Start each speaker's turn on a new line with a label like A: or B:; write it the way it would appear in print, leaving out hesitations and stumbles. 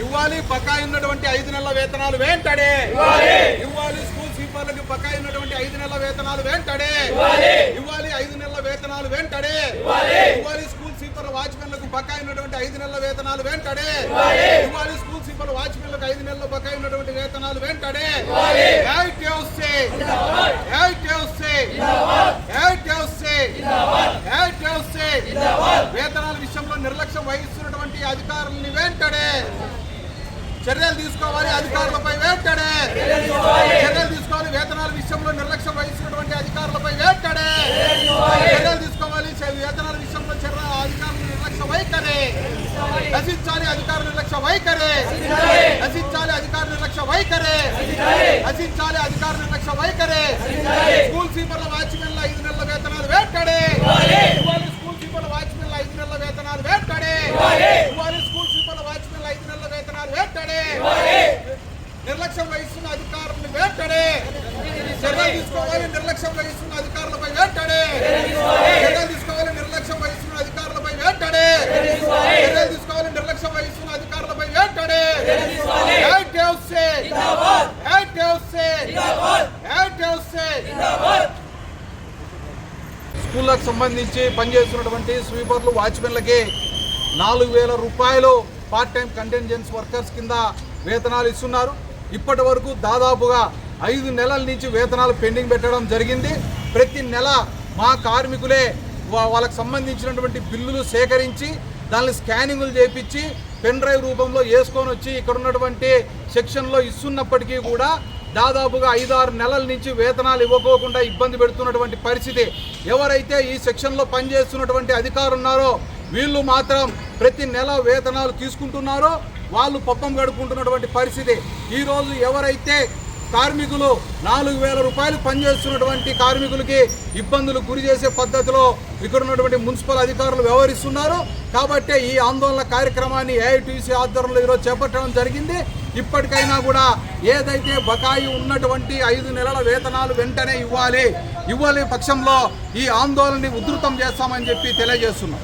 A: ఇవ్వాలి బకాయి ఉన్నటువంటి 5 నెలల వేతనాలు వెంటనే ఇవ్వాలి. స్కూల్ స్వీపర్లకు బకాయి ఉన్నటువంటి 5 నెలల వేతనాలు వెంటనే ఇవ్వాలి. 5 నెలల వేతనాలు వెంటనే ఇవ్వాలి. స్కూల్ స్వీపర్ వాచ్మెన్లకు బకాయి ఉన్నటువంటి 5 నెలల వేతనాలు వెంటనే ఇవ్వాలి. స్కూల్ స్వీపర్ వాచ్మెన్లకు 5 నెలల బకాయి ఉన్నటువంటి వేతనాలు వెంటనే వేతనాల విషయంలో నిర్లక్ష్యం వహిస్తున్నటువంటి అధికారులని వెంటనే చర్యలు తీసుకోవాలి. అధికారులపై వెంటనే చర్యలు తీసుకోవాలి. వేతనాల విషయంలో నిర్లక్ష్యం వహిస్తున్నటువంటి అధికారులపై వెంటనే చర్యలు తీసుకోవాలి. వేతనాల విషయంలో అధికారుల నిర్లక్ష్య వైఖరి నశించాలి. అధికారుల నిర్లక్ష్య వైఖరి నశించాలి. అధికారుల నిర్లక్ష్య వైఖరి నశించాలి. అధికారుల నిర్లక్ష్య వైఖరి. స్కూల్ స్వీపర్ల వాచ్మెన్ల 5 నెలల వేతనాలు వెంటనే ఇవ్వాలి. స్కూల్ స్వీపర్ల వాచ్మెన్ల 5 నెలల వేతనాలు వెంటనే ఇవ్వాలి. స్కూల్ స్వీపర్ల వాచ్మెన్ల 5 నెలల వేతనాలు వెంటనే నిర్లక్ష్యం వహిస్తున్న అధికారులను వెంటనే చర్యలు తీసుకోవాలి. నిర్లక్ష్యం వహిస్తున్న అధికారులపై వెంటనే చర్యలు తీసుకోవాలి. నిర్లక్ష్యం వహిస్తున్న అధికారులపై వెంటనే చర్యలు తీసుకోవాలి. నిర్లక్ష్యం వహిస్తున్న అధికారులపై వెంటనే స్కూళ్ళకు సంబంధించి పనిచేస్తున్నటువంటి స్వీపర్లు వాచ్మెన్లకి 4,000 రూపాయలు పార్ట్ టైం కంటింజెన్స్ వర్కర్స్ కింద వేతనాలు ఇస్తున్నారు. ఇప్పటి వరకు దాదాపుగా 5 నెలల నుంచి వేతనాలు పెండింగ్ పెట్టడం జరిగింది. ప్రతి నెల మా కార్మికులే వాళ్ళకు సంబంధించినటువంటి బిల్లులు సేకరించి దాన్ని స్కానింగ్లు చేయించి పెన్ డ్రైవ్ రూపంలో వేసుకొని వచ్చి ఇక్కడ ఉన్నటువంటి సెక్షన్లో ఇస్తున్నప్పటికీ కూడా దాదాపుగా 5-6 నెలల నుంచి వేతనాలు ఇవ్వకోకుండా ఇబ్బంది పెడుతున్నటువంటి పరిస్థితి. ఎవరైతే ఈ సెక్షన్లో పనిచేస్తున్నటువంటి అధికారులు ఉన్నారో వీళ్ళు మాత్రం ప్రతి నెల వేతనాలు తీసుకుంటున్నారో వాళ్ళు పప్పం గడుపుకుంటున్నటువంటి పరిస్థితి. ఈరోజు ఎవరైతే కార్మికులు 4,000 రూపాయలు పనిచేస్తున్నటువంటి కార్మికులకి ఇబ్బందులు గురి చేసే పద్ధతిలో ఇక్కడ ఉన్నటువంటి మున్సిపల్ అధికారులు వ్యవహరిస్తున్నారు. కాబట్టి ఈ ఆందోళన కార్యక్రమాన్ని ఏఐటీసీ ఆధ్వర్యంలో ఈరోజు చేపట్టడం జరిగింది. ఇప్పటికైనా కూడా ఏదైతే బకాయి ఉన్నటువంటి 5 నెలల వేతనాలు వెంటనే ఇవ్వాలి పక్షంలో ఈ ఆందోళనని ఉధృతం చేస్తామని చెప్పి తెలియజేస్తున్నాం.